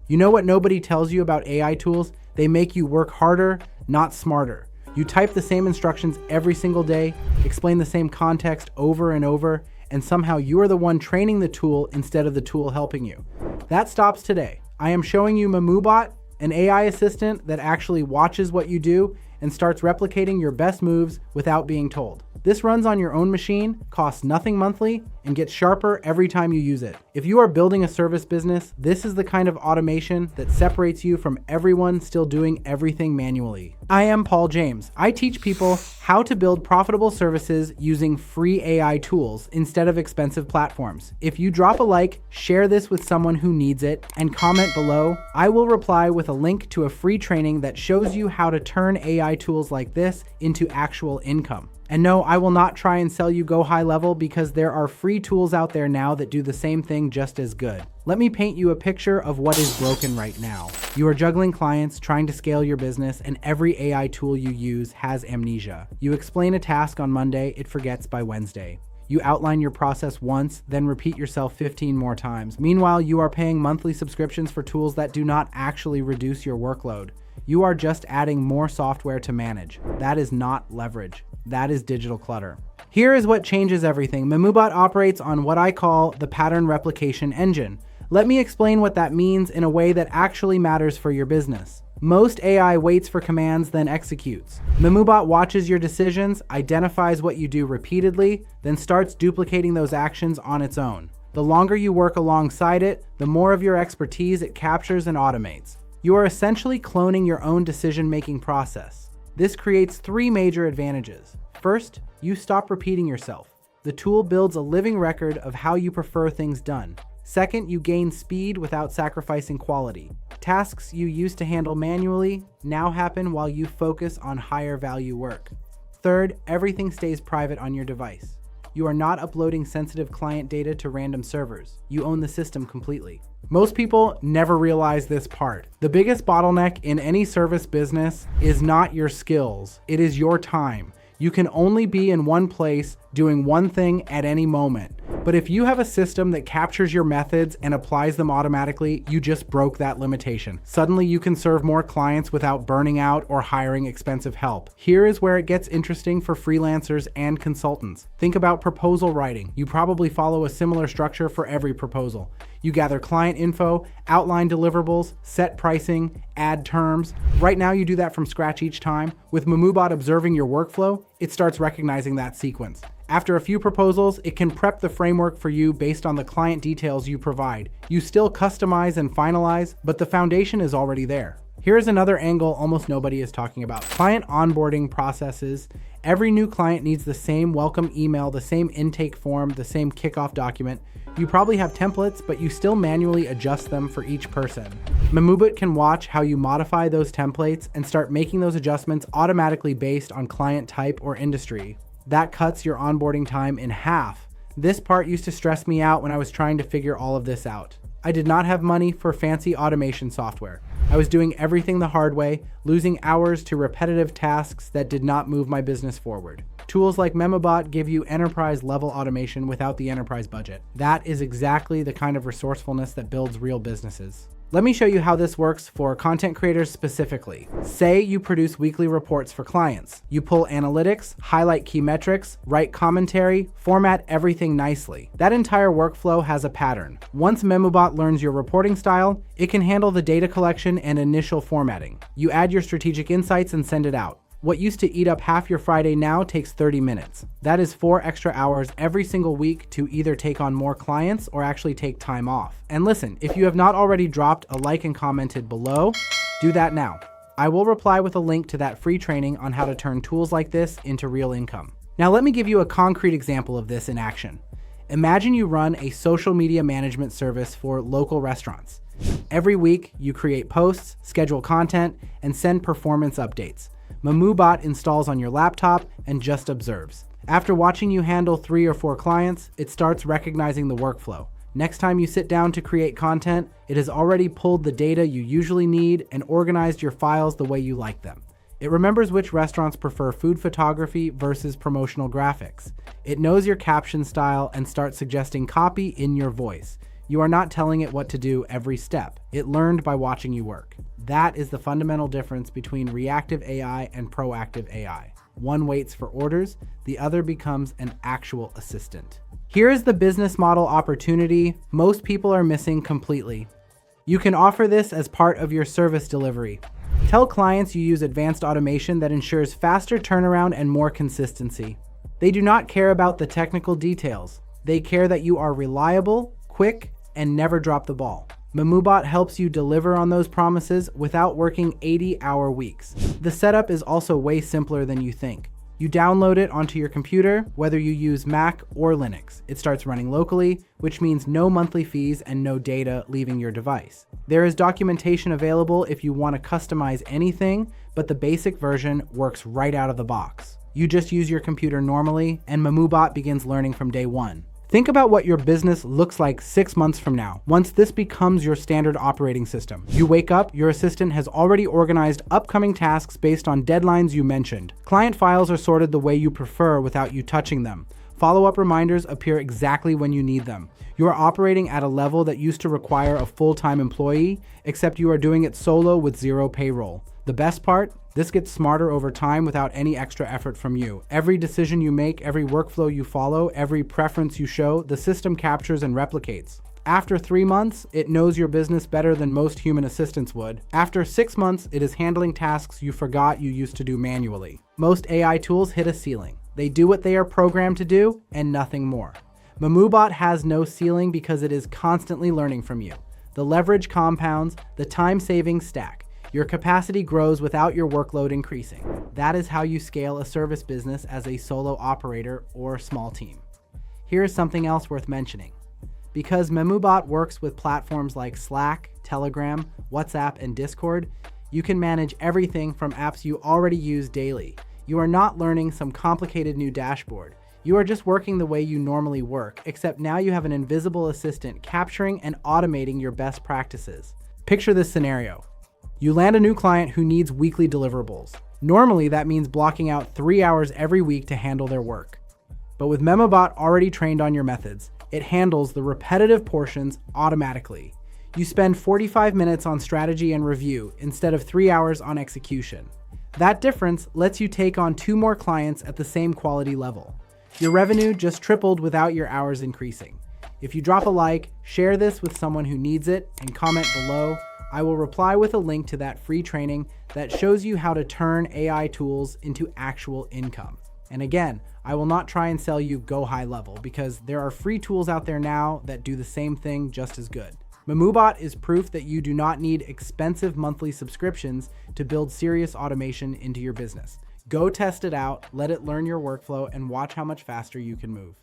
You know what nobody tells you about AI tools? They make you work harder, not smarter. You type the same instructions every single day, explain the same context over and over, and somehow you are the one training the tool instead of the tool helping you. That stops today. I am showing you Memubot, an AI assistant that actually watches what you do and starts replicating your best moves without being told. This runs on your own machine, costs nothing monthly, and gets sharper every time you use it. If you are building a service business, this is the kind of automation that separates you from everyone still doing everything manually. I am Paul James. I teach people how to build profitable services using free AI tools instead of expensive platforms. If you drop a like, share this with someone who needs it, and comment below, I will reply with a link to a free training that shows you how to turn AI tools like this into actual income. And no, I will not try and sell you Go High Level because there are free tools out there now that do the same thing just as good. Let me paint you a picture of what is broken right now. You are juggling clients, trying to scale your business, and every AI tool you use has amnesia. You explain a task on Monday, it forgets by Wednesday. You outline your process once, then repeat yourself 15 more times. Meanwhile, you are paying monthly subscriptions for tools that do not actually reduce your workload. You are just adding more software to manage. That is not leverage. That is digital clutter. Here is what changes everything. Memubot operates on what I call the pattern replication engine. Let me explain what that means in a way that actually matters for your business. Most AI waits for commands, then executes. Memubot watches your decisions, identifies what you do repeatedly, then starts duplicating those actions on its own. The longer you work alongside it, the more of your expertise it captures and automates. You are essentially cloning your own decision-making process. This creates three major advantages. First, you stop repeating yourself. The tool builds a living record of how you prefer things done. Second, you gain speed without sacrificing quality. Tasks you used to handle manually now happen while you focus on higher value work. Third, everything stays private on your device. You are not uploading sensitive client data to random servers. You own the system completely. Most people never realize this part. The biggest bottleneck in any service business is not your skills, it is your time. You can only be in one place doing one thing at any moment. But if you have a system that captures your methods and applies them automatically, you just broke that limitation. Suddenly you can serve more clients without burning out or hiring expensive help. Here is where it gets interesting for freelancers and consultants. Think about proposal writing. You probably follow a similar structure for every proposal. You gather client info, outline deliverables, set pricing, add terms. Right now you do that from scratch each time. With Memubot observing your workflow, it starts recognizing that sequence. After a few proposals, it can prep the framework for you based on the client details you provide. You still customize and finalize, but the foundation is already there. Here's another angle almost nobody is talking about. Client onboarding processes. Every new client needs the same welcome email, the same intake form, the same kickoff document. You probably have templates, but you still manually adjust them for each person. Memubot can watch how you modify those templates and start making those adjustments automatically based on client type or industry. That cuts your onboarding time in half. This part used to stress me out when I was trying to figure all of this out. I did not have money for fancy automation software. I was doing everything the hard way, losing hours to repetitive tasks that did not move my business forward. Tools like Memubot give you enterprise-level automation without the enterprise budget. That is exactly the kind of resourcefulness that builds real businesses. Let me show you how this works for content creators specifically. Say you produce weekly reports for clients. You pull analytics, highlight key metrics, write commentary, format everything nicely. That entire workflow has a pattern. Once Memubot learns your reporting style, it can handle the data collection and initial formatting. You add your strategic insights and send it out. What used to eat up half your Friday now takes 30 minutes. That is 4 extra hours every single week to either take on more clients or actually take time off. And listen, if you have not already dropped a like and commented below, do that now. I will reply with a link to that free training on how to turn tools like this into real income. Now let me give you a concrete example of this in action. Imagine you run a social media management service for local restaurants. Every week, you create posts, schedule content, and send performance updates. Memubot installs on your laptop and just observes. After watching you handle 3 or 4 clients, it starts recognizing the workflow. Next time you sit down to create content, it has already pulled the data you usually need and organized your files the way you like them. It remembers which restaurants prefer food photography versus promotional graphics. It knows your caption style and starts suggesting copy in your voice. You are not telling it what to do every step. It learned by watching you work. That is the fundamental difference between reactive AI and proactive AI. One waits for orders, the other becomes an actual assistant. Here is the business model opportunity most people are missing completely. You can offer this as part of your service delivery. Tell clients you use advanced automation that ensures faster turnaround and more consistency. They do not care about the technical details. They care that you are reliable, quick, and never drop the ball. Memubot helps you deliver on those promises without working 80-hour weeks. The setup is also way simpler than you think. You download it onto your computer, whether you use Mac or Linux. It starts running locally, which means no monthly fees and no data leaving your device. There is documentation available if you want to customize anything, but the basic version works right out of the box. You just use your computer normally, and Memubot begins learning from day one. Think about what your business looks like 6 months from now, once this becomes your standard operating system. You wake up, your assistant has already organized upcoming tasks based on deadlines you mentioned. Client files are sorted the way you prefer without you touching them. Follow-up reminders appear exactly when you need them. You are operating at a level that used to require a full-time employee, except you are doing it solo with zero payroll. The best part? This gets smarter over time without any extra effort from you. Every decision you make, every workflow you follow, every preference you show, the system captures and replicates. After 3 months, it knows your business better than most human assistants would. After 6 months, it is handling tasks you forgot you used to do manually. Most AI tools hit a ceiling. They do what they are programmed to do and nothing more. Memubot has no ceiling because it is constantly learning from you. The leverage compounds, the time savings stack. Your capacity grows without your workload increasing. That is how you scale a service business as a solo operator or small team. Here is something else worth mentioning. Because Memubot works with platforms like Slack, Telegram, WhatsApp, and Discord, you can manage everything from apps you already use daily. You are not learning some complicated new dashboard. You are just working the way you normally work, except now you have an invisible assistant capturing and automating your best practices. Picture this scenario. You land a new client who needs weekly deliverables. Normally, that means blocking out 3 hours every week to handle their work. But with Memubot already trained on your methods, it handles the repetitive portions automatically. You spend 45 minutes on strategy and review instead of 3 hours on execution. That difference lets you take on 2 more clients at the same quality level. Your revenue just tripled without your hours increasing. If you drop a like, share this with someone who needs it, and comment below, I will reply with a link to that free training that shows you how to turn AI tools into actual income. And again, I will not try and sell you go high level because there are free tools out there now that do the same thing just as good. Memubot is proof that you do not need expensive monthly subscriptions to build serious automation into your business. Go test it out, let it learn your workflow, and watch how much faster you can move.